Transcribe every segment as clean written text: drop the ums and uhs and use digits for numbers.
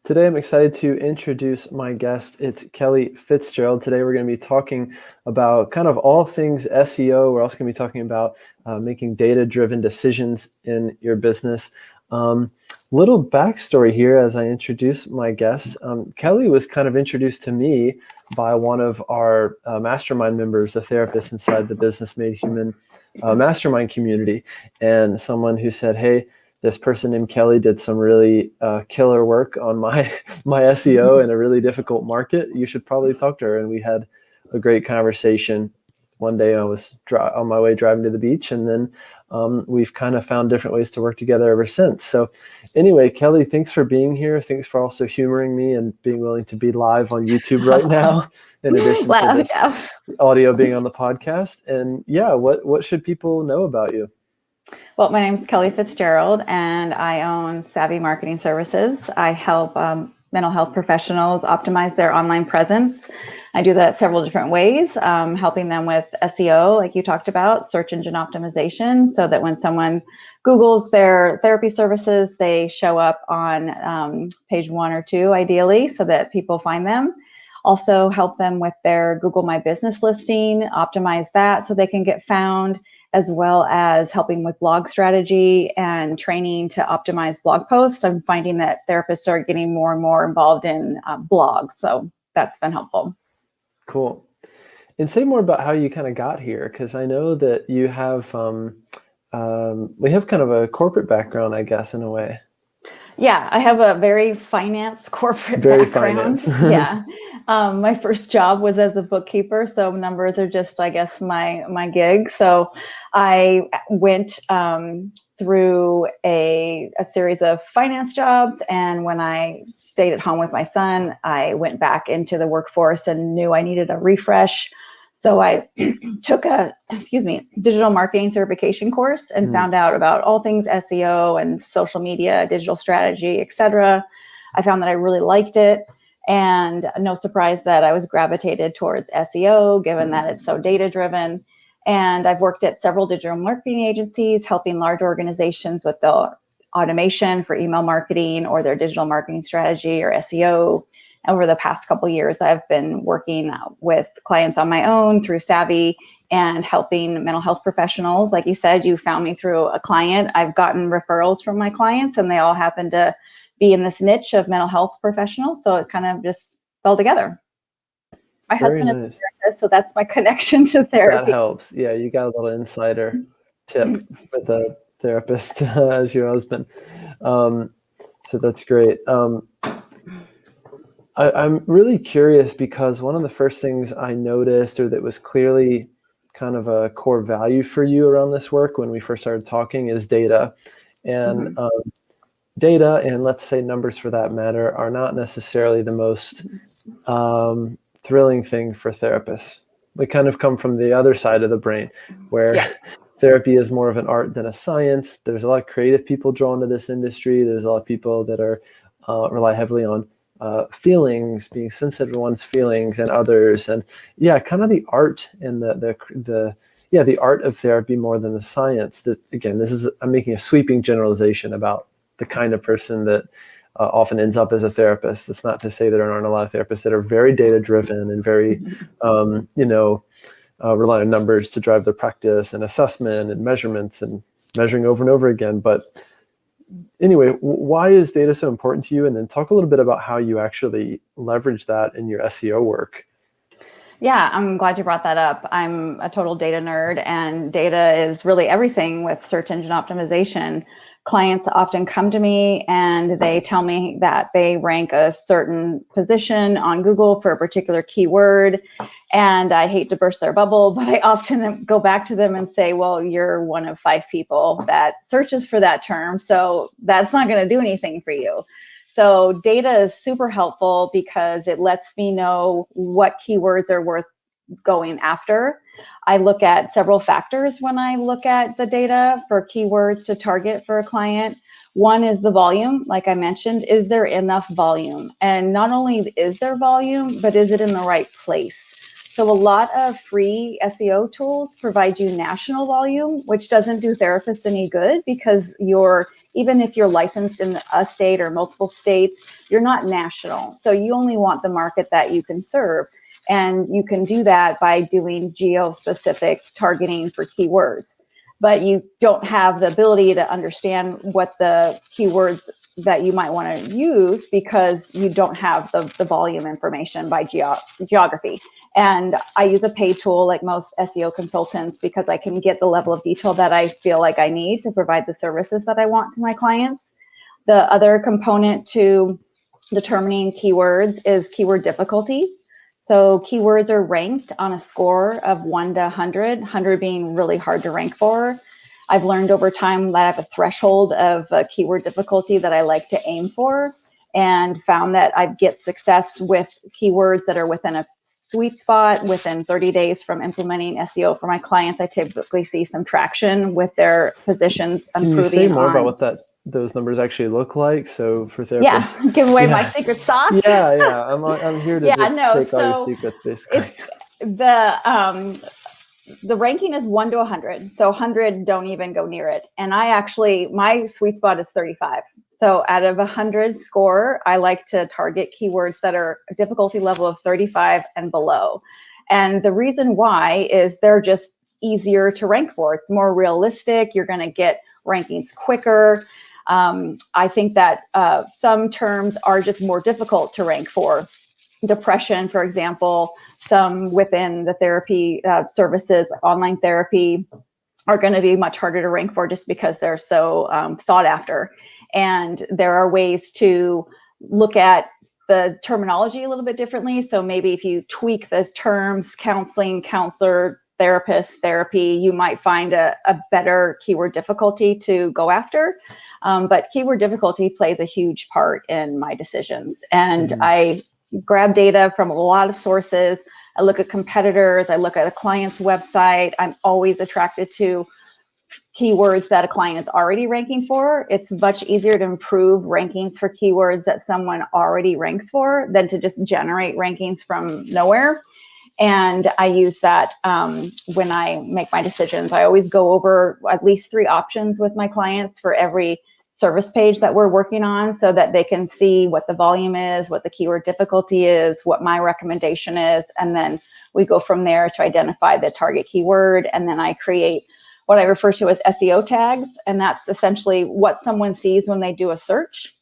Today, I'm excited to introduce my guest. It's Kelly Fitzgerald. Today, we're going to be talking about kind of all things SEO. We're also going to be talking about making data-driven decisions in your business. Little backstory here as I introduce my guest. Kelly was kind of introduced to me by one of our mastermind members, a therapist inside the Business Made Human mastermind community, and someone who said, hey, this person named Kelly did some really killer work on my SEO in a really difficult market. You should probably talk to her. And we had a great conversation. One day I was on my way driving to the beach, and then we've kind of found different ways to work together ever since. So anyway, Kelly, thanks for being here. Thanks for also humoring me and being willing to be live on YouTube right now, in addition to this audio being on the podcast. And yeah, what should people know about you? Well, my name is Kelly Fitzgerald, and I own Savvy Marketing Services. I help mental health professionals optimize their online presence. I do that several different ways, helping them with SEO, like you talked about, search engine optimization, so that when someone Googles their therapy services, they show up on page 1 or 2, ideally, so that people find them. Also help them with their Google My Business listing, optimize that so they can get found, as well as helping with blog strategy and training to optimize blog posts. I'm finding that therapists are getting more and more involved in blogs. So that's been helpful. Cool. And say more about how you kind of got here, because I know that you have, we have kind of a corporate background, I guess, in a way. Yeah, I have a very finance corporate background. Yeah. My first job was as a bookkeeper, so numbers are just, I guess, my gig. So I went through a series of finance jobs, and when I stayed at home with my son, I went back into the workforce and knew I needed a refresh. So I took a, digital marketing certification course and found out about all things SEO and social media, digital strategy, etc. I found that I really liked it, and no surprise that I was gravitated towards SEO, given that it's so data-driven. And I've worked at several digital marketing agencies, helping large organizations with the automation for email marketing or their digital marketing strategy or SEO. Over the past couple of years, I've been working with clients on my own through Savvy and helping mental health professionals. Like you said, you found me through a client. I've gotten referrals from my clients, and they all happen to be in this niche of mental health professionals. So it kind of just fell together. My husband is a therapist, so that's my connection to therapy. That helps. Yeah, you got a little insider tip with a therapist as your husband. So that's great. I'm really curious, because one of the first things I noticed, or that was clearly kind of a core value for you around this work when we first started talking, is data. And data, and let's say numbers for that matter, are not necessarily the most thrilling thing for therapists. We kind of come from the other side of the brain, where therapy is more of an art than a science. There's a lot of creative people drawn to this industry. There's a lot of people that are rely heavily on feelings, being sensitive to one's feelings and others, and kind of the art and the art of therapy more than the science. That, again, I'm making a sweeping generalization about the kind of person that often ends up as a therapist. That's not to say there aren't a lot of therapists that are very data driven and very rely on numbers to drive their practice and assessment and measurements and measuring over and over again. But anyway, why is data so important to you? And then talk a little bit about how you actually leverage that in your SEO work. Yeah, I'm glad you brought that up. I'm a total data nerd, and data is really everything with search engine optimization. Clients often come to me and they tell me that they rank a certain position on Google for a particular keyword. And I hate to burst their bubble, but I often go back to them and say, well, you're one of 5 people that searches for that term, so that's not going to do anything for you. So data is super helpful because it lets me know what keywords are worth going after. I look at several factors when I look at the data for keywords to target for a client. One is the volume. Like I mentioned, is there enough volume? And not only is there volume, but is it in the right place? So a lot of free SEO tools provide you national volume, which doesn't do therapists any good because even if you're licensed in a state or multiple states, you're not national. So you only want the market that you can serve. And you can do that by doing geo-specific targeting for keywords. But you don't have the ability to understand what the keywords that you might want to use because you don't have the volume information by geography. And I use a paid tool like most SEO consultants because I can get the level of detail that I feel like I need to provide the services that I want to my clients. The other component to determining keywords is keyword difficulty. So keywords are ranked on a score of 1 to 100, 100 being really hard to rank for. I've learned over time that I have a threshold of keyword difficulty that I like to aim for, and found that I get success with keywords that are within a sweet spot. Within 30 days from implementing SEO for my clients, I typically see some traction with their positions improving. Can you say more about what those numbers actually look like? So for therapists, give away my secret sauce. Yeah. I'm here to take all your secrets, basically. The ranking is 1 to 100. So 100, don't even go near it. And my sweet spot is 35. So out of 100 score, I like to target keywords that are a difficulty level of 35 and below. And the reason why is they're just easier to rank for. It's more realistic. You're going to get rankings quicker. I think that some terms are just more difficult to rank for. Depression, for example, some within the therapy services, online therapy, are going to be much harder to rank for just because they're so sought after. And there are ways to look at the terminology a little bit differently. So maybe if you tweak those terms, counseling, counselor, therapist, therapy, you might find a better keyword difficulty to go after. But keyword difficulty plays a huge part in my decisions. And I grab data from a lot of sources. I look at competitors. I look at a client's website. I'm always attracted to keywords that a client is already ranking for. It's much easier to improve rankings for keywords that someone already ranks for than to just generate rankings from nowhere. And I use that when I make my decisions. I always go over at least 3 options with my clients for every service page that we're working on so that they can see what the volume is, what the keyword difficulty is, what my recommendation is. And then we go from there to identify the target keyword. And then I create what I refer to as SEO tags. And that's essentially what someone sees when they do a search.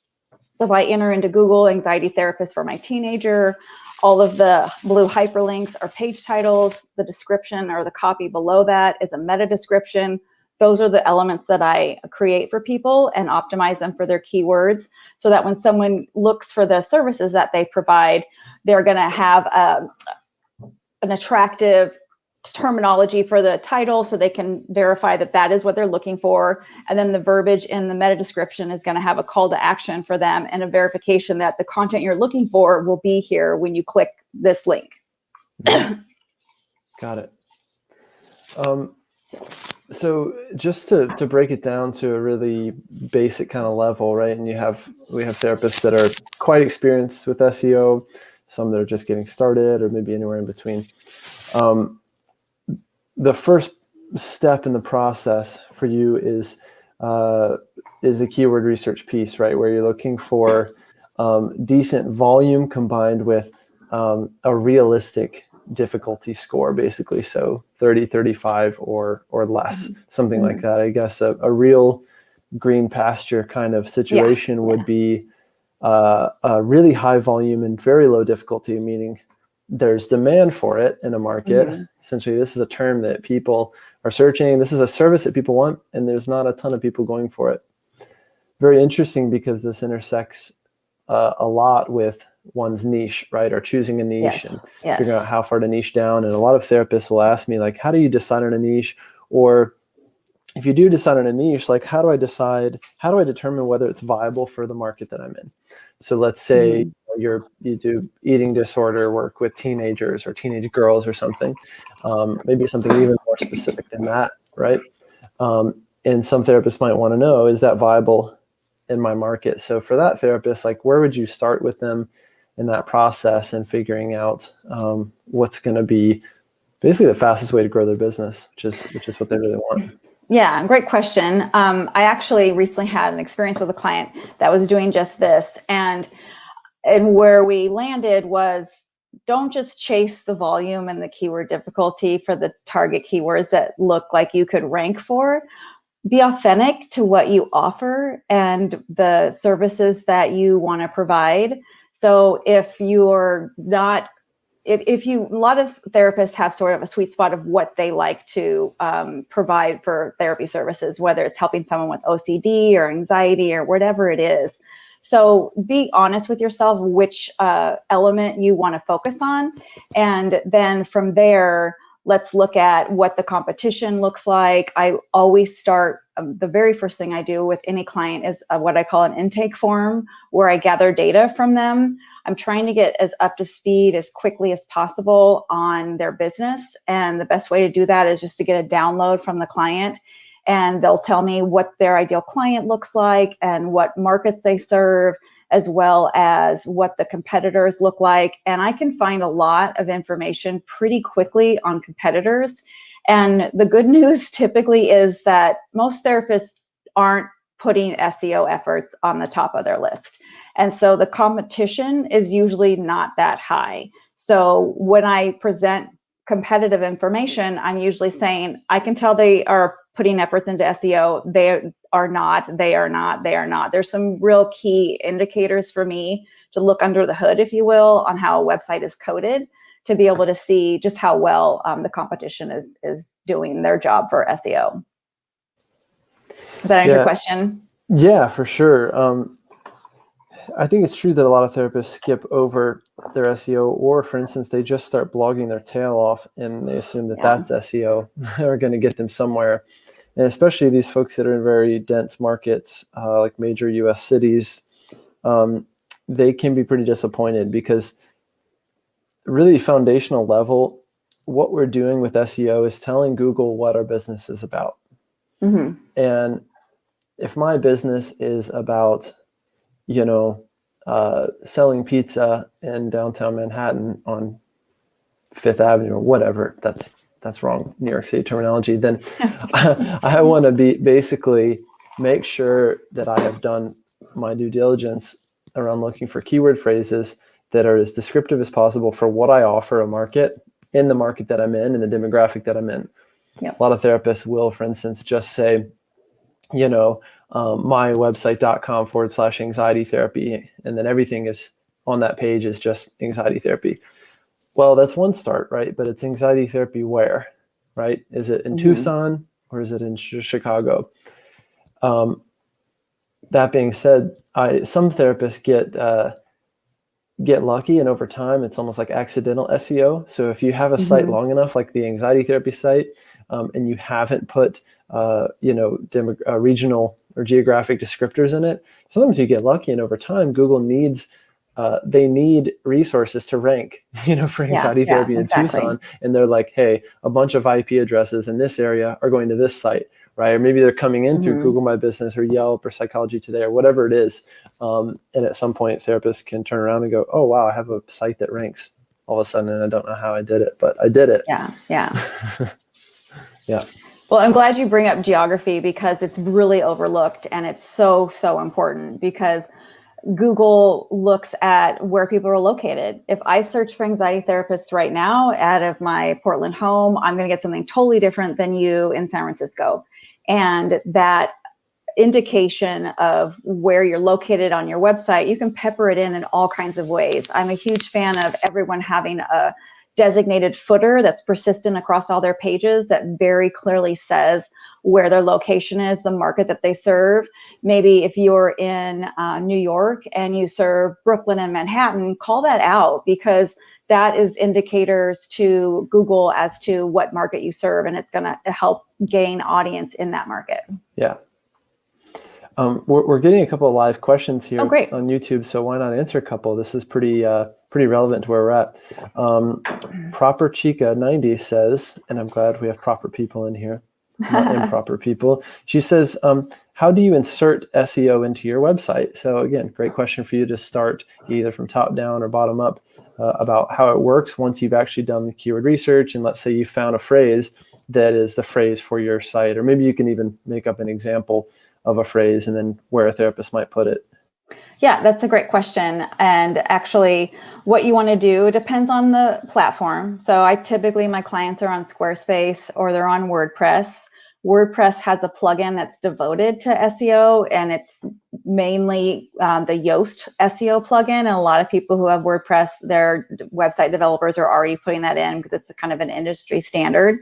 So if I enter into Google anxiety therapist for my teenager, all of the blue hyperlinks are page titles. The description or the copy below that is a meta description. Those are the elements that I create for people and optimize them for their keywords so that when someone looks for the services that they provide, they're going to have an attractive terminology for the title so they can verify that that is what they're looking for. And then the verbiage in the meta description is going to have a call to action for them and a verification that the content you're looking for will be here when you click this link. Got it. So just to break it down to a really basic kind of level, right? And we have therapists that are quite experienced with SEO, some that are just getting started, or maybe anywhere in between. The first step in the process for you is a keyword research piece, right? Where you're looking for decent volume combined with a realistic difficulty score, basically. So 30, 35 or less, something like that. I guess a real green pasture kind of situation would be a really high volume and very low difficulty, meaning there's demand for it in a market. Essentially, this is a term that people are searching. This is a service that people want, and there's not a ton of people going for it. Very interesting because this intersects a lot with one's niche, right? Or choosing a niche and figuring out how far to niche down. And a lot of therapists will ask me, like, how do you decide on a niche? Or if you do decide on a niche, like, how do I determine whether it's viable for the market that I'm in? So let's say you do eating disorder work with teenagers or teenage girls or something, maybe something even more specific than that, right? And some therapists might want to know, is that viable in my market? So for that therapist, like, where would you start with them? in that process and figuring out what's going to be basically the fastest way to grow their business, which is what they really want. Yeah, great question. I actually recently had an experience with a client that was doing just this, and where we landed was, don't just chase the volume and the keyword difficulty for the target keywords that look like you could rank for. Be authentic to what you offer and the services that you want to provide. So if you're not, if you, a lot of therapists have sort of a sweet spot of what they like to provide for therapy services, whether it's helping someone with OCD or anxiety or whatever it is. So be honest with yourself which element you want to focus on. And then from there, let's look at what the competition looks like. I always start, the very first thing I do with any client is what I call an intake form, where I gather data from them. I'm trying to get as up to speed as quickly as possible on their business. And the best way to do that is just to get a download from the client. And they'll tell me what their ideal client looks like and what markets they serve, as well as what the competitors look like. And I can find a lot of information pretty quickly on competitors. And the good news typically is that most therapists aren't putting SEO efforts on the top of their list. And so the competition is usually not that high. So when I present competitive information, I'm usually saying, I can tell they are putting efforts into SEO. They are not. There's some real key indicators for me to look under the hood, if you will, on how a website is coded, to be able to see just how well the competition is doing their job for SEO. Does that answer your question? Yeah, for sure. I think it's true that a lot of therapists skip over their SEO, or for instance, they just start blogging their tail off and they assume that that's SEO are going to get them somewhere. And especially these folks that are in very dense markets, like major US cities, they can be pretty disappointed, because really foundational level, what we're doing with SEO is telling Google what our business is about. Mm-hmm. And if my business is about, selling pizza in downtown Manhattan on Fifth Avenue or whatever, that's wrong, New York City terminology, then I want to basically make sure that I have done my due diligence around looking for keyword phrases that are as descriptive as possible for what I offer a market, in the market that I'm in and the demographic that I'm in. Yep. A lot of therapists will, for instance, just say, mywebsite.com/anxiety therapy. And then everything is on that page is just anxiety therapy. Well, that's one start, right? But it's anxiety therapy where, right? Is it in Tucson or is it in Chicago? That being said, some therapists get lucky, and over time, it's almost like accidental SEO. So if you have a site long enough, like the anxiety therapy site, and you haven't put, regional or geographic descriptors in it, sometimes you get lucky, and over time, Google needs, they need resources to rank, for anxiety therapy in Tucson. And they're like, hey, a bunch of IP addresses in this area are going to this site, right? Or maybe they're coming in through Google My Business or Yelp or Psychology Today or whatever it is. And at some point, therapists can turn around and go, oh, wow, I have a site that ranks all of a sudden, and I don't know how I did it, but I did it. Yeah. Yeah. Well, I'm glad you bring up geography, because it's really overlooked, and it's so important, because Google looks at where people are located. If I search for anxiety therapists right now out of my Portland home, I'm going to get something totally different than you in San Francisco. And that indication of where you're located on your website, you can pepper it in all kinds of ways. I'm a huge fan of everyone having a designated footer that's persistent across all their pages that very clearly says where their location is, the market that they serve. Maybe if you're in New York and you serve Brooklyn and Manhattan, call that out, because that is indicators to Google as to what market you serve, and it's going to help gain audience in that market. Yeah. We're getting a couple of live questions here on YouTube, so why not answer a couple? This is pretty relevant to where we're at. Proper Chica 90 says, and I'm glad we have proper people in here, not improper people. She says, how do you insert SEO into your website? So again, great question for you to start either from top down or bottom up about how it works once you've actually done the keyword research. And let's say you found a phrase that is the phrase for your site, or maybe you can even make up an example of a phrase and then where a therapist might put it. Yeah, that's a great question. And actually, what you want to do depends on the platform. So my clients are on Squarespace or they're on WordPress. WordPress has a plugin that's devoted to SEO, and it's mainly the Yoast SEO plugin. And a lot of people who have WordPress, their website developers are already putting that in because it's a kind of an industry standard.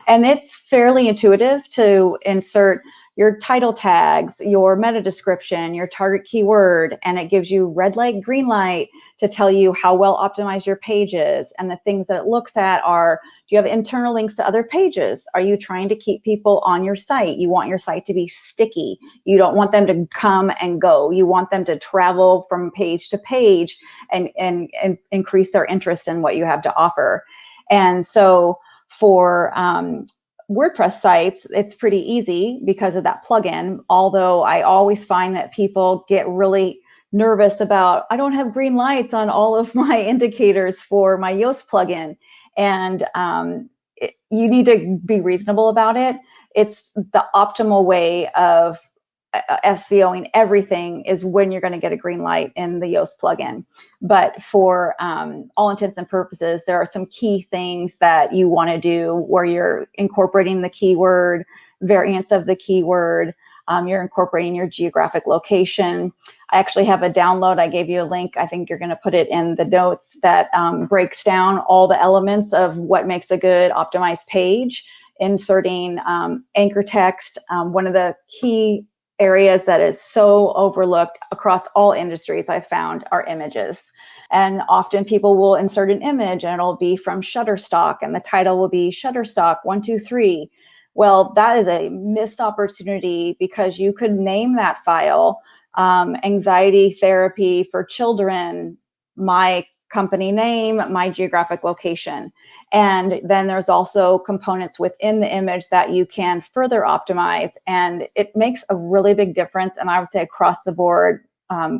And it's fairly intuitive to insert your title tags, your meta description, your target keyword, and it gives you red light, green light to tell you how well optimized your page is. And the things that it looks at are, do you have internal links to other pages? Are you trying to keep people on your site? You want your site to be sticky. You don't want them to come and go. You want them to travel from page to page and increase their interest in what you have to offer. And so for WordPress sites, it's pretty easy because of that plugin. Although I always find that people get really nervous about, I don't have green lights on all of my indicators for my Yoast plugin. And you need to be reasonable about it. It's the optimal way of SEOing everything is when you're going to get a green light in the Yoast plugin. But for all intents and purposes, there are some key things that you want to do where you're incorporating the keyword, variants of the keyword, you're incorporating your geographic location. I actually have a download. I gave you a link. I think you're going to put it in the notes that breaks down all the elements of what makes a good optimized page, inserting anchor text. One of the key areas that is so overlooked across all industries I've found are images. And often people will insert an image and it'll be from Shutterstock and the title will be Shutterstock 123. Well, that is a missed opportunity because you could name that file anxiety therapy for children, my company name, my geographic location. And then there's also components within the image that you can further optimize. And it makes a really big difference. And I would say across the board,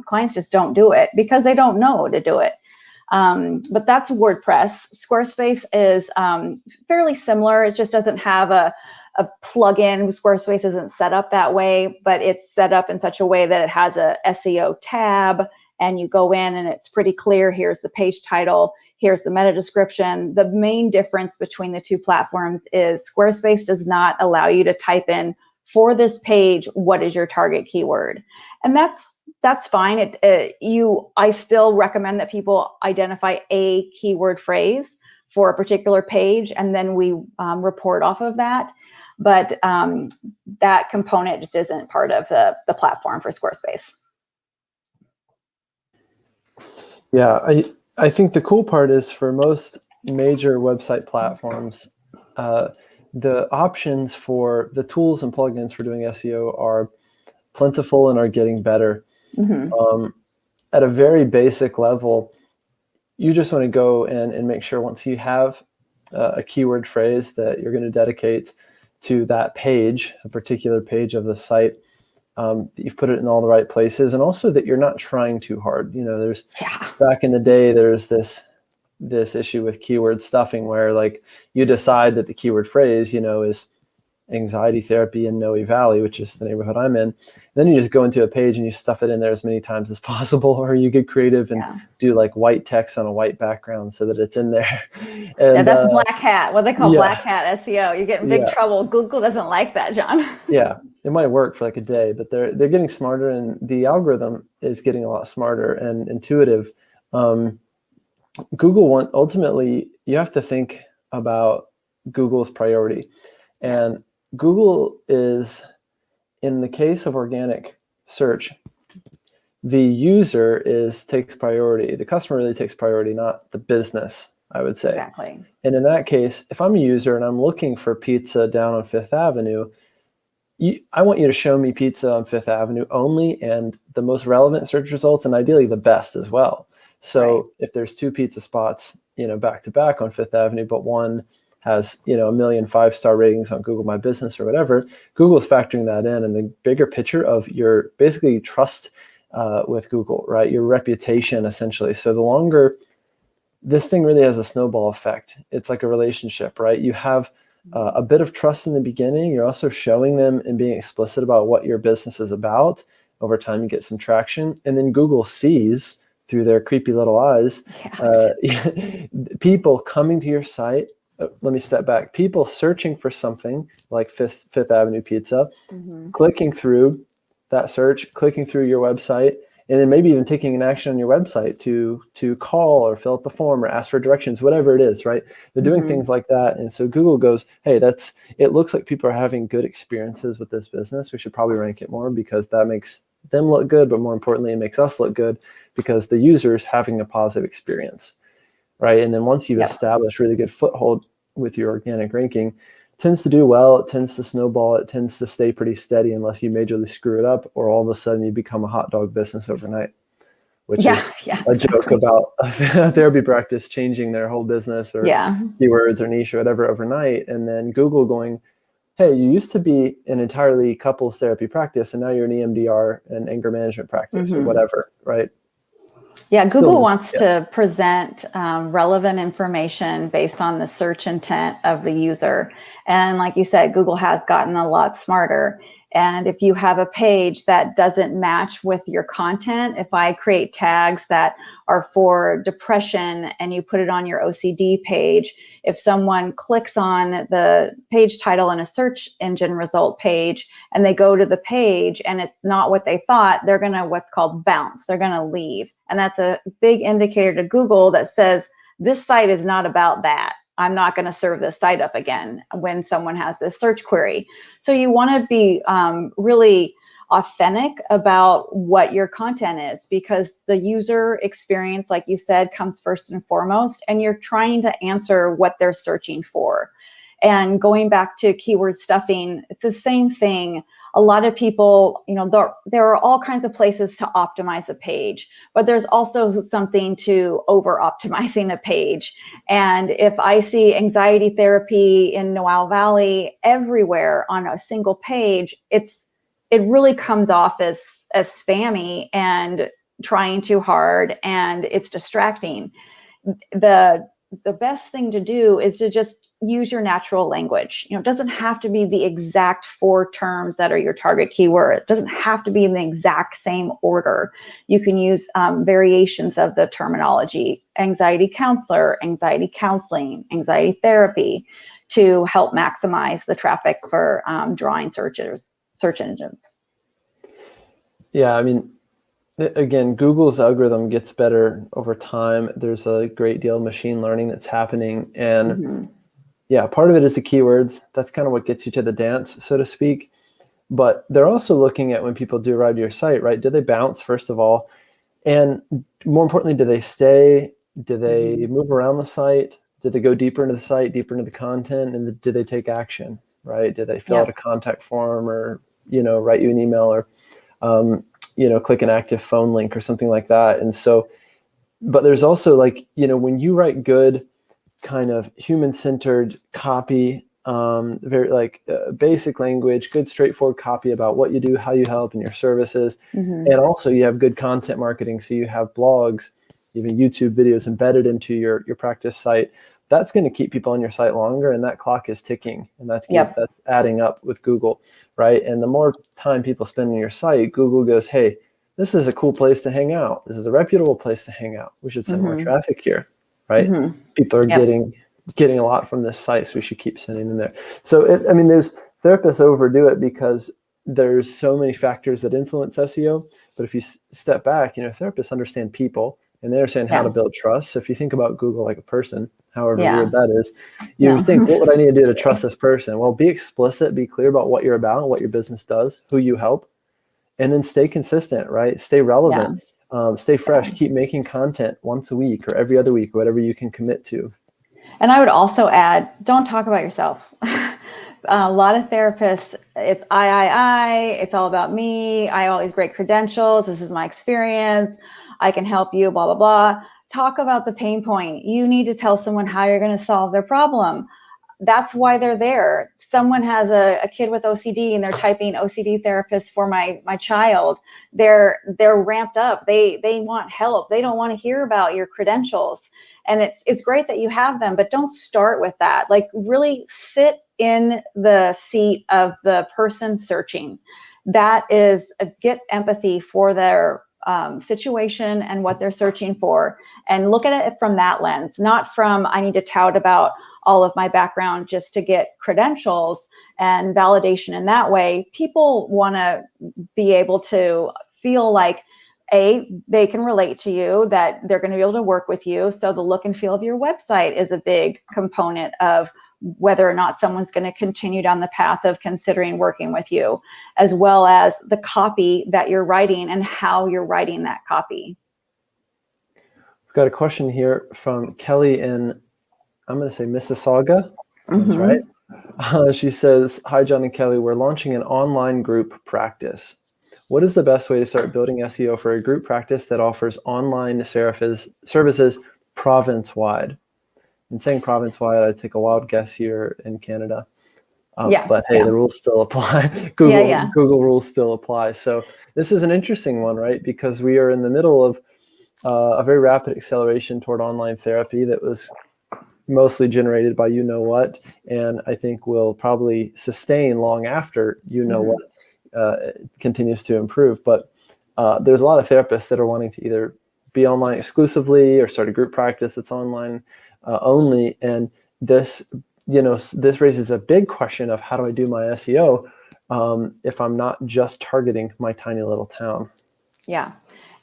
clients just don't do it because they don't know to do it. But that's WordPress. Squarespace is fairly similar. It just doesn't have a plugin. Squarespace isn't set up that way, but it's set up in such a way that it has a SEO tab. And you go in and it's pretty clear. Here's the page title. Here's the meta description. The main difference between the two platforms is Squarespace does not allow you to type in for this page, what is your target keyword? And that's fine. I still recommend that people identify a keyword phrase for a particular page, and then we report off of that. But that component just isn't part of the platform for Squarespace. Yeah, I think the cool part is for most major website platforms, the options for the tools and plugins for doing SEO are plentiful and are getting better. Mm-hmm. At a very basic level, you just want to go in and make sure once you have a keyword phrase that you're going to dedicate to that page, a particular page of the site, that you've put it in all the right places, and also that you're not trying too hard. There's back in the day, there's this issue with keyword stuffing where like you decide that the keyword phrase, is anxiety therapy in Noe Valley, which is the neighborhood I'm in. And then you just go into a page and you stuff it in there as many times as possible, or you get creative and do like white text on a white background so that it's in there. And that's black hat, what they call black hat SEO. You get in big trouble. Google doesn't like that, John. Yeah, it might work for like a day, but they're getting smarter, and the algorithm is getting a lot smarter and intuitive. Google ultimately, you have to think about Google's priority. And Google is, in the case of organic search, the user takes priority. The customer really takes priority, not the business, I would say. Exactly. And in that case, if I'm a user and I'm looking for pizza down on Fifth Avenue, I want you to show me pizza on Fifth Avenue only, and the most relevant search results, and ideally the best as well. So if there's two pizza spots, back to back on Fifth Avenue, but one has, you know, 1 million 5-star ratings on Google My Business or whatever. Google's factoring that in the bigger picture of your basically trust with Google, right? Your reputation, essentially. So the longer, this thing really has a snowball effect. It's like a relationship, right? You have a bit of trust in the beginning. You're also showing them and being explicit about what your business is about. Over time, you get some traction. And then Google sees through their creepy little eyes, people coming to your site. Let me step back. People searching for something like Fifth Avenue Pizza, clicking through that search, clicking through your website, and then maybe even taking an action on your website to call or fill out the form or ask for directions, whatever it is, right? They're doing things like that. And so Google goes, hey, it looks like people are having good experiences with this business. We should probably rank it more because that makes them look good, but more importantly, it makes us look good because the user is having a positive experience, right? And then once you've established really good foothold with your organic ranking, it tends to do well, it tends to snowball, it tends to stay pretty steady unless you majorly screw it up or all of a sudden you become a hot dog business overnight, which is a joke about a therapy practice changing their whole business or keywords or niche or whatever overnight. And then Google going, hey, you used to be an entirely couples therapy practice and now you're an EMDR and anger management practice or whatever, right? Yeah, Google wants to present relevant information based on the search intent of the user. And like you said, Google has gotten a lot smarter. And if you have a page that doesn't match with your content, if I create tags that are for depression and you put it on your OCD page, if someone clicks on the page title in a search engine result page and they go to the page and it's not what they thought, they're going to what's called bounce. They're going to leave. And that's a big indicator to Google that says, this site is not about that. I'm not going to serve this site up again when someone has this search query. So you want to be really authentic about what your content is because the user experience, like you said, comes first and foremost, and you're trying to answer what they're searching for. And going back to keyword stuffing, it's the same thing. A lot of people, you know, there are all kinds of places to optimize a page, but there's also something to over optimizing a page. And if I see anxiety therapy in Noel Valley everywhere on a single page, it really comes off as spammy and trying too hard, and it's distracting. The best thing to do is to just use your natural language. You know, it doesn't have to be the exact 4 terms that are your target keyword. It doesn't have to be in the exact same order. You can use variations of the terminology: anxiety counselor, anxiety counseling, anxiety therapy, to help maximize the traffic for drawing search engines. Yeah, I mean, again, Google's algorithm gets better over time. There's a great deal of machine learning that's happening. And yeah, part of it is the keywords. That's kind of what gets you to the dance, so to speak. But they're also looking at when people do arrive to your site, right? Do they bounce, first of all? And more importantly, do they stay? Do they move around the site? Do they go deeper into the site, deeper into the content? And do they take action, right? Do they fill out a contact form or, you know, write you an email or, you know, click an active phone link or something like that? And so, but there's also like, you know, when you write good kind of human-centered copy, very like basic language, good straightforward copy about what you do, how you help, and your services. And also you have good content marketing. So you have blogs, even YouTube videos embedded into your practice site. That's going to keep people on your site longer, and that clock is ticking, and that's adding up with Google, right? And the more time people spend on your site, Google goes, hey, this is a cool place to hang out. This is a reputable place to hang out. We should send more traffic here, right? People are getting a lot from this site, so we should keep sending them there. So, I mean, there's therapists overdo it because there's so many factors that influence SEO. But if you step back, you know, therapists understand people and they understand how to build trust. So if you think about Google like a person, however weird that is, you think, what would I need to do to trust this person? Well, be explicit, be clear about what you're about, what your business does, who you help, and then stay consistent, right? Stay relevant, stay fresh, keep making content once a week or every other week, whatever you can commit to. And I would also add, don't talk about yourself. A lot of therapists, it's it's all about me. I have all these great credentials. This is my experience. I can help you, blah, blah, blah. Talk about the pain point. You need to tell someone how you're going to solve their problem. that's why they're there. Someone has a kid with OCD and they're typing OCD therapist for my child. They're ramped up. They want help. They don't want to hear about your credentials. And it's great that you have them, but don't start with that. Like, really sit in the seat of the person searching. That is, get empathy for their situation and what they're searching for, and look at it from that lens, not from, I need to tout about all of my background just to get credentials and validation in that way. People want to be able to feel like, they can relate to you, that they're going to be able to work with you. So the look and feel of your website is a big component of whether or not someone's going to continue down the path of considering working with you, as well as the copy that you're writing and how you're writing that copy. We've got a question here from Kelly in, I'm going to say Mississauga. Sounds right. She says, "Hi, John and Kelly. We're launching an online group practice. What is the best way to start building SEO for a group practice that offers online services province-wide?" And saying province-wide, I'd take a wild guess here in Canada. But hey, the rules still apply. Google rules still apply. So this is an interesting one, right? Because we are in the middle of a very rapid acceleration toward online therapy that was mostly generated by you know what, and I think will probably sustain long after you know what continues to improve. But there's a lot of therapists that are wanting to either be online exclusively or start a group practice that's online only. And this raises a big question of, how do I do my SEO if I'm not just targeting my tiny little town? Yeah.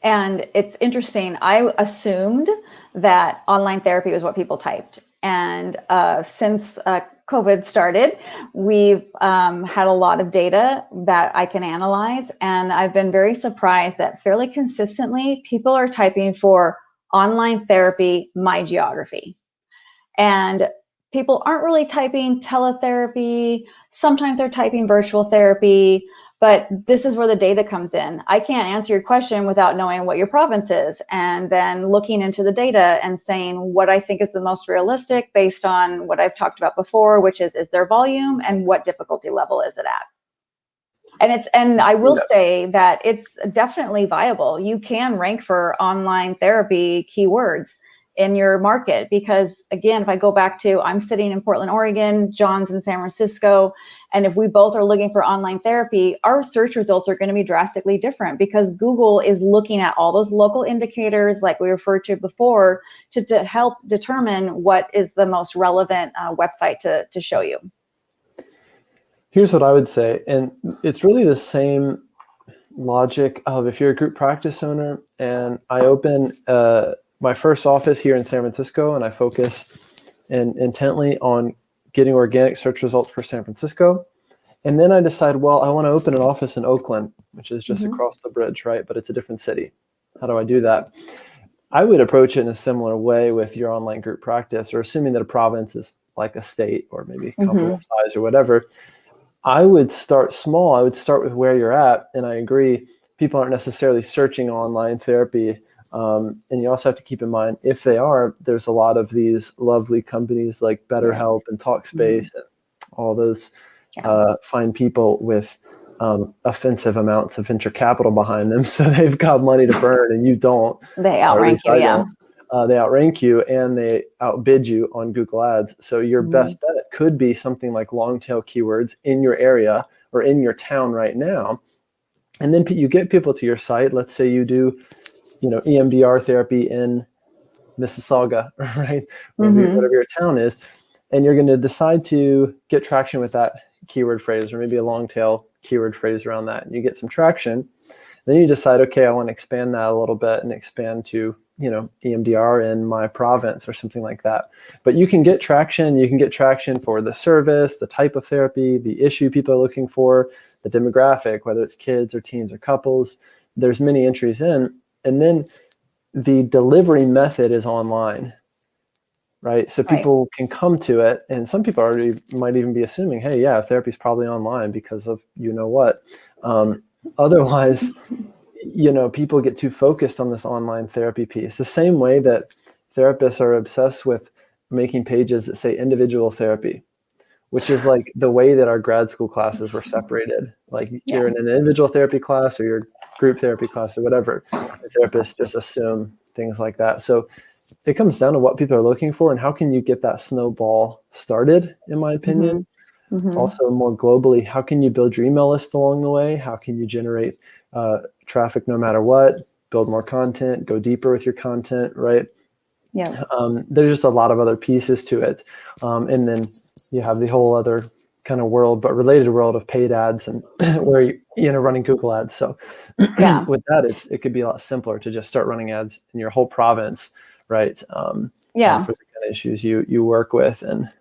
And it's interesting. I assumed that online therapy was what people typed. And since COVID started, we've had a lot of data that I can analyze. And I've been very surprised that fairly consistently people are typing for online therapy, my geography. And people aren't really typing teletherapy. Sometimes they're typing virtual therapy. But this is where the data comes in. I can't answer your question without knowing what your province is, and then looking into the data and saying what I think is the most realistic based on what I've talked about before, which is there volume and what difficulty level is it at? And I will say that it's definitely viable. You can rank for online therapy keywords in your market, because again, if I go back to, I'm sitting in Portland, Oregon, John's in San Francisco, and if we both are looking for online therapy, our search results are going to be drastically different, because Google is looking at all those local indicators like we referred to before to help determine what is the most relevant website to show you. Here's what I would say, and it's really the same logic of, if you're a group practice owner and I open my first office here in San Francisco, and I focus intently on getting organic search results for San Francisco. And then I decide, well, I want to open an office in Oakland, which is just across the bridge, right? But it's a different city. How do I do that? I would approach it in a similar way with your online group practice, or assuming that a province is like a state or maybe a comparable size or whatever. I would start small. I would start with where you're at. And I agree, people aren't necessarily searching online therapy. And you also have to keep in mind, if they are, there's a lot of these lovely companies like BetterHelp and Talkspace and all those fine people with offensive amounts of venture capital behind them. So they've got money to burn and you don't. They outrank you, they outrank you and they outbid you on Google Ads. So your best bet could be something like long tail keywords in your area or in your town right now. And then you get people to your site. Let's say you do, EMDR therapy in Mississauga, right? Whatever your town is. And you're going to decide to get traction with that keyword phrase, or maybe a long tail keyword phrase around that. And you get some traction. Then you decide, okay, I want to expand that a little bit and expand to, EMDR in my province or something like that. But you can get traction. You can get traction for the service, the type of therapy, the issue people are looking for, the demographic, whether it's kids or teens or couples. There's many entries in. And then the delivery method is online, right? So people can come to it. And some people already might even be assuming, hey, yeah, therapy's probably online because of you know what. Otherwise, people get too focused on this online therapy piece. The same way that therapists are obsessed with making pages that say individual therapy. which is like the way that our grad school classes were separated. Like you're in an individual therapy class or your group therapy class or whatever. The therapists just assume things like that. So it comes down to what people are looking for and how can you get that snowball started, in my opinion. Also, more globally, how can you build your email list along the way? How can you generate traffic no matter what, build more content, go deeper with your content, right? Yeah. There's just a lot of other pieces to it. And then you have the whole other kind of world, but related world of paid ads and where you're running Google ads. So with that, it could be a lot simpler to just start running ads in your whole province, right? For the kind of issues you work with. And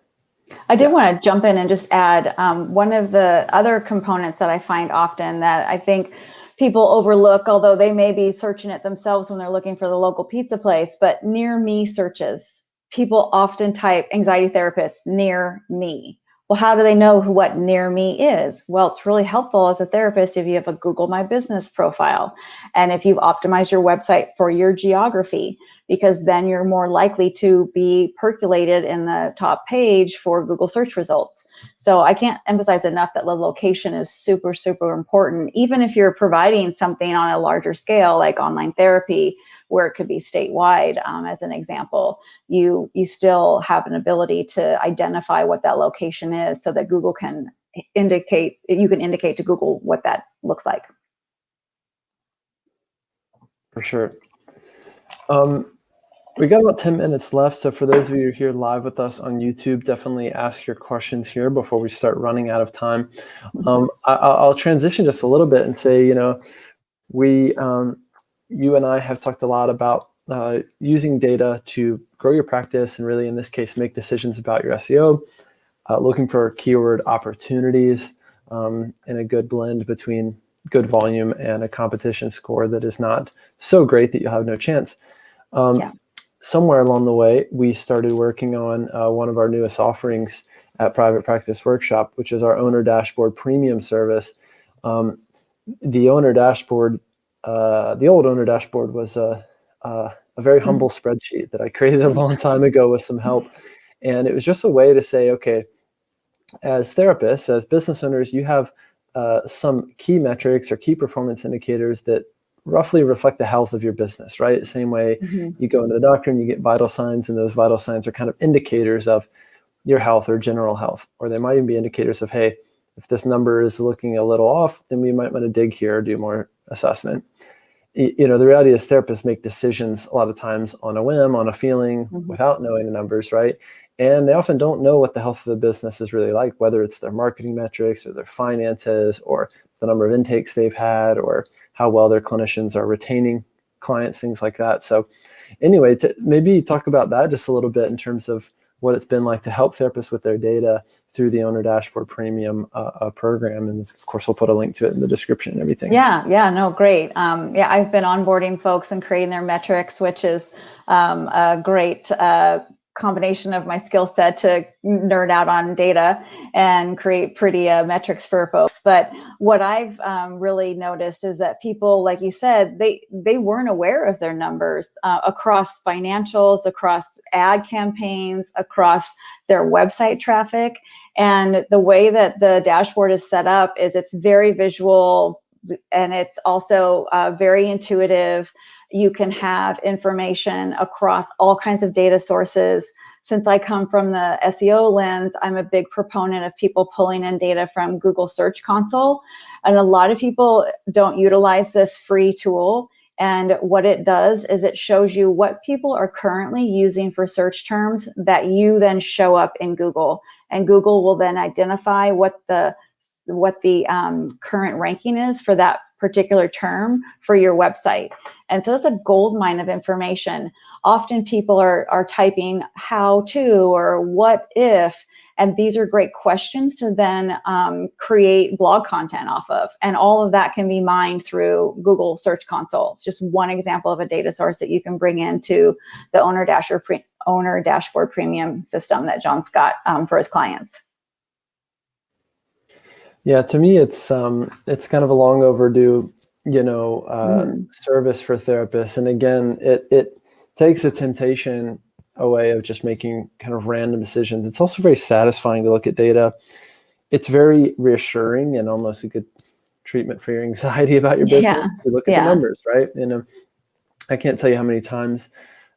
I did want to jump in and just add one of the other components that I find often that I think people overlook, although they may be searching it themselves when they're looking for the local pizza place, but near me searches. People often type anxiety therapist near me. Well, how do they know what near me is? Well, it's really helpful as a therapist if you have a Google My Business profile and if you've optimized your website for your geography, because then you're more likely to be percolated in the top page for Google search results. So I can't emphasize enough that the location is super, super important. Even if you're providing something on a larger scale, like online therapy, where it could be statewide, as an example, you still have an ability to identify what that location is so that Google can indicate to Google what that looks like. For sure. We got about 10 minutes left. So for those of you here live with us on YouTube, definitely ask your questions here before we start running out of time. I'll transition just a little bit and say, you and I have talked a lot about using data to grow your practice and really, in this case, make decisions about your SEO, looking for keyword opportunities, and a good blend between good volume and a competition score that is not so great that you'll have no chance. Somewhere along the way, we started working on one of our newest offerings at Private Practice Workshop, which is our Owner Dashboard Premium service. The Owner Dashboard, the old Owner Dashboard was a very humble spreadsheet that I created a long time ago with some help. And it was just a way to say, okay, as therapists, as business owners, you have some key metrics or key performance indicators that roughly reflect the health of your business, right? Same way you go into the doctor and you get vital signs, and those vital signs are kind of indicators of your health or general health. Or they might even be indicators of, hey, if this number is looking a little off, then we might want to dig here or do more assessment. The reality is therapists make decisions a lot of times on a whim, on a feeling, without knowing the numbers, right? And they often don't know what the health of the business is really like, whether it's their marketing metrics or their finances or the number of intakes they've had or how well their clinicians are retaining clients, things like that. So anyway, maybe talk about that just a little bit in terms of what it's been like to help therapists with their data through the Owner Dashboard Premium program. And of course, we'll put a link to it in the description and everything. Yeah, no, great. I've been onboarding folks and creating their metrics, which is a great combination of my skill set to nerd out on data and create pretty metrics for folks. But what I've really noticed is that people, like you said, they weren't aware of their numbers across financials, across ad campaigns, across their website traffic. And the way that the dashboard is set up is it's very visual and it's also very intuitive. You can have information across all kinds of data sources. Since I come from the SEO lens, I'm a big proponent of people pulling in data from Google Search Console. And a lot of people don't utilize this free tool. And what it does is it shows you what people are currently using for search terms that you then show up in Google. And Google will then identify what the current ranking is for that particular term for your website. And so that's a gold mine of information. Often people are typing how to or what if, and these are great questions to then create blog content off of. And all of that can be mined through Google Search Console. It's just one example of a data source that you can bring into the Owner Dashboard Premium system that John's got for his clients. Yeah, to me, it's kind of a long overdue, service for therapists. And again, it takes a temptation a way of just making kind of random decisions. It's also very satisfying to look at data. It's very reassuring and almost a good treatment for your anxiety about your business. You look at the numbers, right? And I can't tell you how many times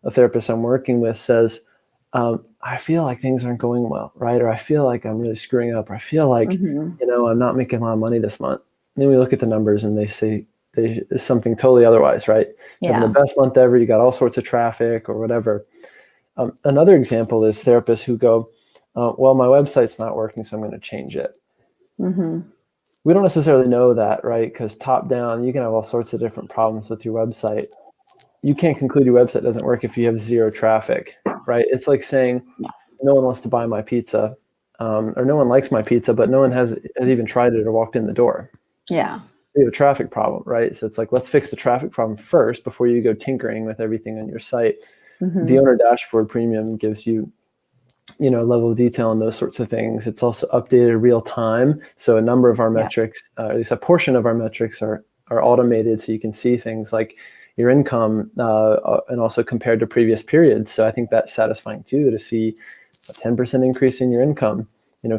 a therapist I'm working with says, I feel like things aren't going well, right? Or I feel like I'm really screwing up, or I feel like, I'm not making a lot of money this month. And then we look at the numbers and they say it's something totally otherwise, right? You're having the best month ever. You got all sorts of traffic or whatever. Another example is therapists who go, well, my website's not working, so I'm going to change it. We don't necessarily know that, right? Because top down, you can have all sorts of different problems with your website. You can't conclude your website doesn't work if you have zero traffic, right? It's like saying no one wants to buy my pizza, or no one likes my pizza, but no one has even tried it or walked in the door. Yeah. You have a traffic problem, right? So it's like, let's fix the traffic problem first before you go tinkering with everything on your site. The owner dashboard premium gives you, a level of detail on those sorts of things. It's also updated real time. So a number of our metrics, at least a portion of our metrics are automated. So you can see things like your income and also compared to previous periods. So I think that's satisfying too, to see a 10% increase in your income,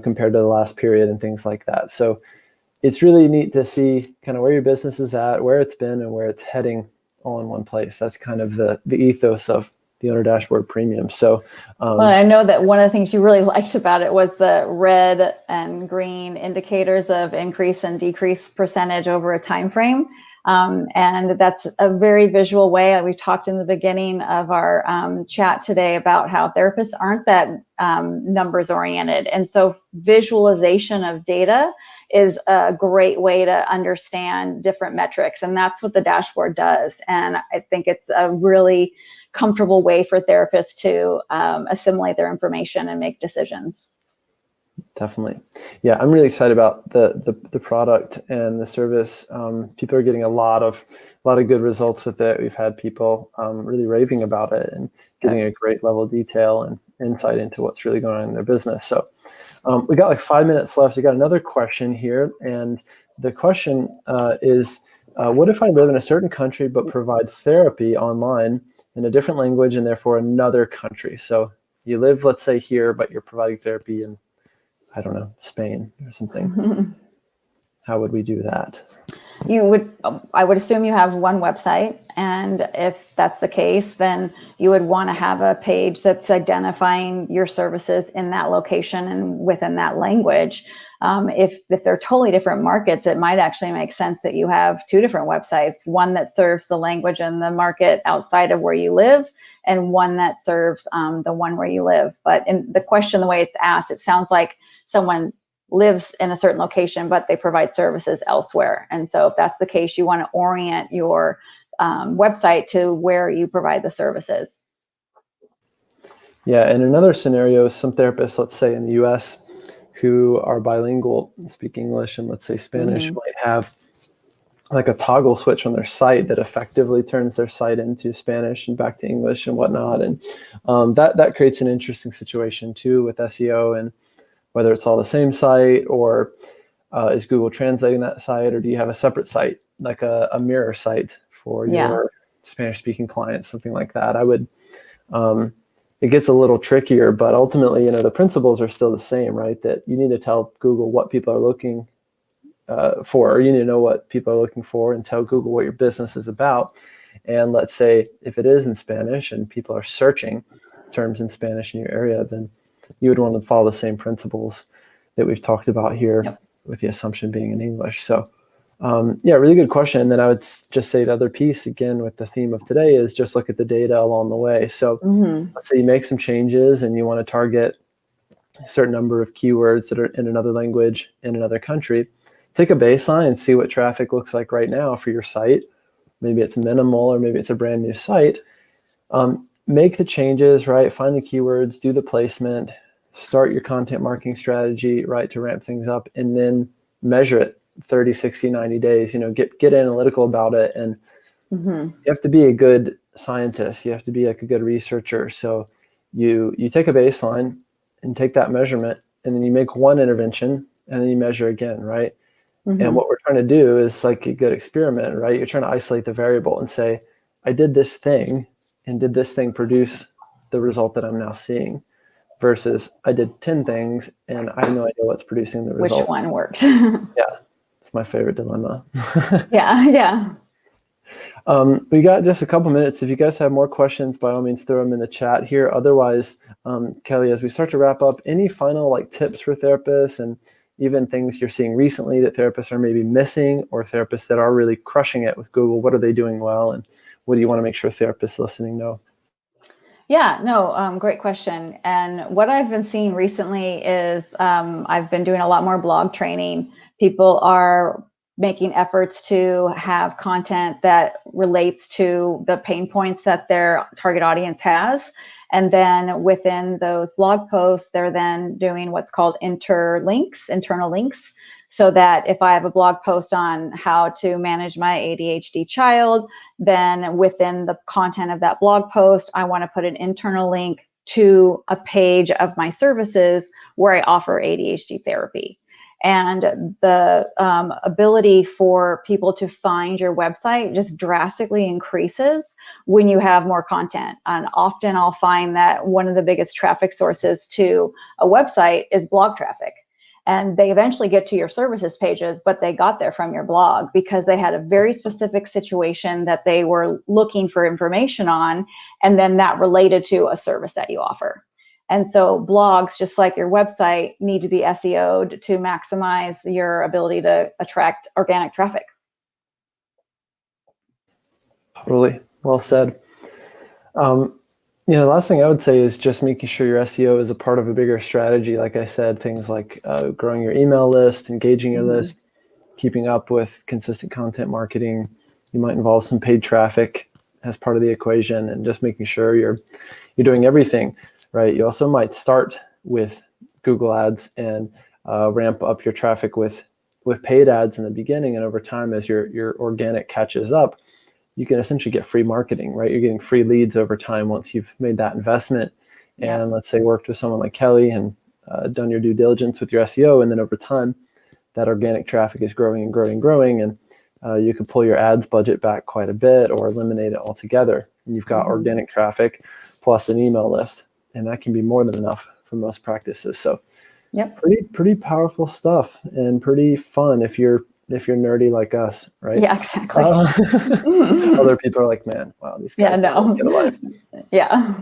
compared to the last period and things like that. So it's really neat to see kind of where your business is at, where it's been, and where it's heading all in one place. That's kind of the ethos of the owner dashboard premium. So, well, I know that one of the things you really liked about it was the red and green indicators of increase and decrease percentage over a time frame. And that's a very visual way. We talked in the beginning of our chat today about how therapists aren't that numbers oriented. And so visualization of data is a great way to understand different metrics. And that's what the dashboard does. And I think it's a really comfortable way for therapists to assimilate their information and make decisions. Definitely. Yeah, I'm really excited about the product and the service. People are getting a lot of good results with it. We've had people really raving about it and getting a great level of detail and insight into what's really going on in their business. So we got like 5 minutes left. We got another question here, and the question is, what if I live in a certain country but provide therapy online in a different language and therefore another country? So you live, let's say, here, but you're providing therapy in, I don't know, Spain or something. How would we do that? I would assume you have one website. And if that's the case, then you would want to have a page that's identifying your services in that location and within that language. If they're totally different markets, it might actually make sense that you have two different websites, one that serves the language and the market outside of where you live, and one that serves the one where you live. But in the question, the way it's asked, it sounds like someone lives in a certain location, but they provide services elsewhere. And so if that's the case, you want to orient your website to where you provide the services. Yeah, and another scenario is some therapists, let's say in the US, who are bilingual, speak English and let's say Spanish, might have like a toggle switch on their site that effectively turns their site into Spanish and back to English and whatnot. And that creates an interesting situation too with SEO, and whether it's all the same site, or is Google translating that site, or do you have a separate site, like a mirror site for your Spanish-speaking clients, something like that. I would, it gets a little trickier, but ultimately, the principles are still the same, right? That you need to tell Google what people are looking for, or you need to know what people are looking for and tell Google what your business is about. And let's say if it is in Spanish and people are searching terms in Spanish in your area, then you would want to follow the same principles that we've talked about here, with the assumption being in English. So really good question. And then I would just say the other piece, again, with the theme of today, is just look at the data along the way. So let's say you make some changes and you want to target a certain number of keywords that are in another language in another country. Take a baseline and see what traffic looks like right now for your site. Maybe it's minimal, or maybe it's a brand new site. Make the changes, right? Find the keywords, do the placement, start your content marketing strategy, right, to ramp things up, and then measure it 30, 60, 90 days. Get analytical about it. And you have to be a good scientist. You have to be like a good researcher. So you take a baseline and take that measurement, and then you make one intervention, and then you measure again, right? And what we're trying to do is like a good experiment, right? You're trying to isolate the variable and say, I did this thing, and did this thing produce the result that I'm now seeing versus I did 10 things and I have no idea what's producing the result. Which one worked? Yeah, it's my favorite dilemma. Yeah. We got just a couple minutes. If you guys have more questions, by all means, throw them in the chat here. Otherwise, Kelly, as we start to wrap up, any final like tips for therapists and even things you're seeing recently that therapists are maybe missing, or therapists that are really crushing it with Google? What are they doing well, and what do you want to make sure therapists listening know? Yeah, no, great question. And what I've been seeing recently is I've been doing a lot more blog training. People are making efforts to have content that relates to the pain points that their target audience has. And then within those blog posts, they're then doing what's called internal links, so that if I have a blog post on how to manage my ADHD child, then within the content of that blog post, I want to put an internal link to a page of my services where I offer ADHD therapy. And the ability for people to find your website just drastically increases when you have more content. And often I'll find that one of the biggest traffic sources to a website is blog traffic. And they eventually get to your services pages, but they got there from your blog because they had a very specific situation that they were looking for information on, and then that related to a service that you offer. And so blogs, just like your website, need to be SEO'd to maximize your ability to attract organic traffic. Totally. Well said. The last thing I would say is just making sure your SEO is a part of a bigger strategy. Like I said, things like growing your email list, engaging your list, keeping up with consistent content marketing. You might involve some paid traffic as part of the equation, and just making sure you're doing everything right. You also might start with Google ads and ramp up your traffic with paid ads in the beginning, and over time, as your organic catches up, you can essentially get free marketing, right? You're getting free leads over time once you've made that investment. And let's say worked with someone like Kelly and done your due diligence with your SEO. And then over time, that organic traffic is growing and growing and growing. And you can pull your ads budget back quite a bit or eliminate it altogether. And you've got organic traffic plus an email list. And that can be more than enough for most practices. So pretty powerful stuff and pretty fun if you're nerdy like us, right? Yeah, exactly. Other people are like, man, wow, these guys get a life. Yeah.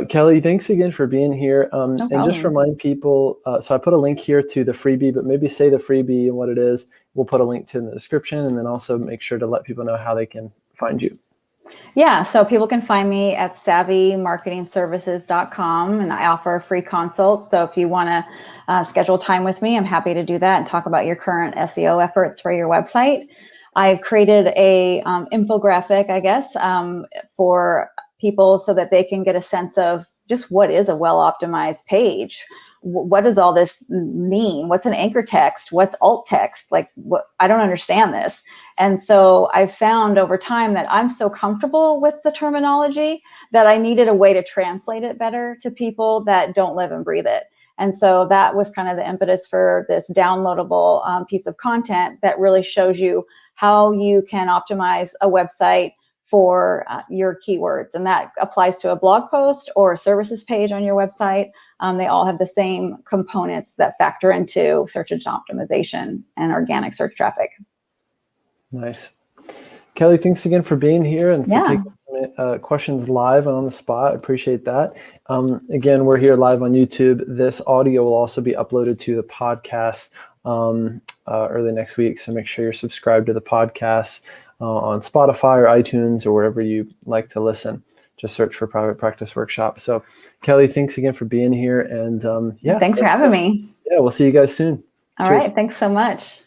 Kelly, thanks again for being here. No and just remind people, so I put a link here to the freebie, but maybe say the freebie and what it is. We'll put a link to in the description, and then also make sure to let people know how they can find you. Yeah, so people can find me at savvymarketingservices.com, and I offer a free consult. So if you want to schedule time with me, I'm happy to do that and talk about your current SEO efforts for your website. I've created a infographic, I guess, for people so that they can get a sense of just what is a well-optimized page. What does all this mean? What's an anchor text? What's alt text? Like, what? I don't understand this. And so I've found over time that I'm so comfortable with the terminology that I needed a way to translate it better to people that don't live and breathe it. And so that was kind of the impetus for this downloadable piece of content that really shows you how you can optimize a website for your keywords. And that applies to a blog post or a services page on your website. They all have the same components that factor into search engine optimization and organic search traffic. Nice. Kelly, thanks again for being here and for taking some questions live and on the spot. I appreciate that. Again, we're here live on YouTube. This audio will also be uploaded to the podcast early next week. So make sure you're subscribed to the podcast on Spotify or iTunes or wherever you like to listen. Just search for Private Practice Workshop. So Kelly, thanks again for being here. And thanks for having me. Yeah, we'll see you guys soon. All right. Thanks so much.